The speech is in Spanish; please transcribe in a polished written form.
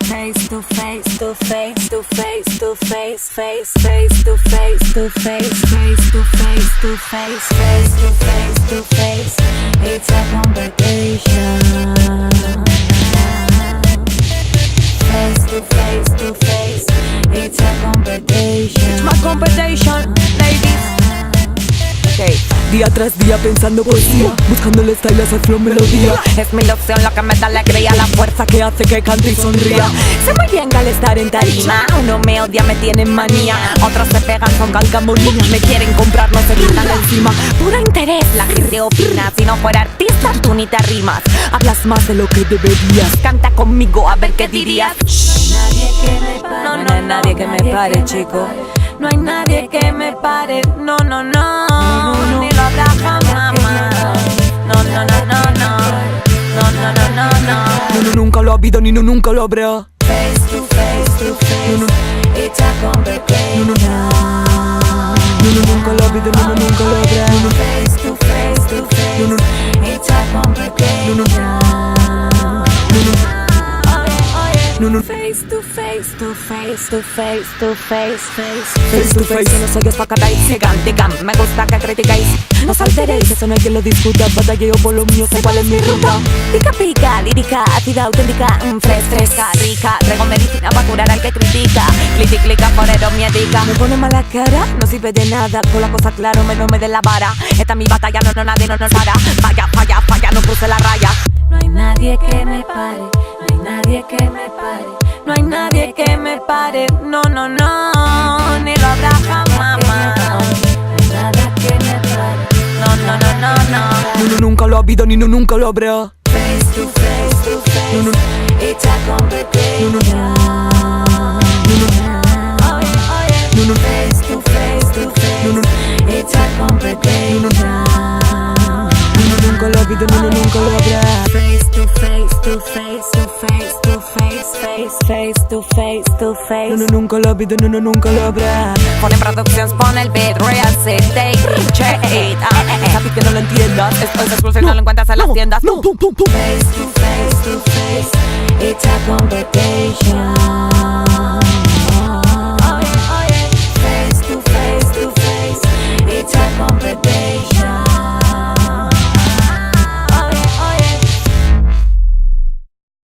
face to face to face to face to face face face to face to face face to face to face face to face to face. It's a competition. Face to face to face. It's a competition. It's my competition, ladies. Okay. Día tras día pensando poesía, buscando el style, ese flow, melodía. Es mi ilusión lo que me da alegría, la fuerza Que hace que cante y sonría. sé muy bien al estar en tarima. Uno me odia, me tienen manía. Otros se pegan con calcamolina. Me quieren comprar, no se quitan encima. Puro interés, la gente opina. Si no fuera artista, tú ni te arrimas. Hablas más de lo que deberías. Canta conmigo a ver qué dirías. Nadie que me pare. No, no hay nadie que me pare, chico. No hay nadie que me pare. No, no, no. Ni lo habrá jamás. No, no, no, no, no. No, no, no, no, no. No, nunca lo ha habido ni nunca lo habrá. Face to face to face. It's a competition. Nunca lo ha habido ni nunca lo habrá. Face to face to face. It's a competition. Face to face to face to face to face face. Face to face. Yo no soy espacatáis, sigan, digan. Me gusta que criticáis. No os alteréis, Eso no hay que lo discuta. Batalleo por lo mío, sé cuál es mi ruta. pica, pica, lírica, ácida, auténtica, fresca, rica. Traigo medicina para curar al que critica. Cliti, clica, por eso me diga. Me pone mala cara, No sirve de nada, con la cosa claro, menos me de la vara. Esta es mi batalla, no, nadie no nos para. Falla, falla, falla, no cruce la raya. No hay nadie que me pare. No hay nadie que me pare. No hay nadie que me pare, no, no, no. Ni lo habrá jamás. No hay nada que me pare. No, no, no, no, no. No, nunca lo ha habido ni nunca lo habrá. Face to face to face. It's a competition. Face to face to face. It's a competition. Nunca lo ha habido ni nunca lo habrá. Face to face to face to face to face face face to face to face. Nunca lo ha habido ni nunca lo habrá. Pone producciones, pone el beat, real set, take it, check it. Sabes que no lo entiendas. Esto es exclusivo, no lo encuentras en las tiendas. No, pum, pum, pum. Face to face to face. It's a competition.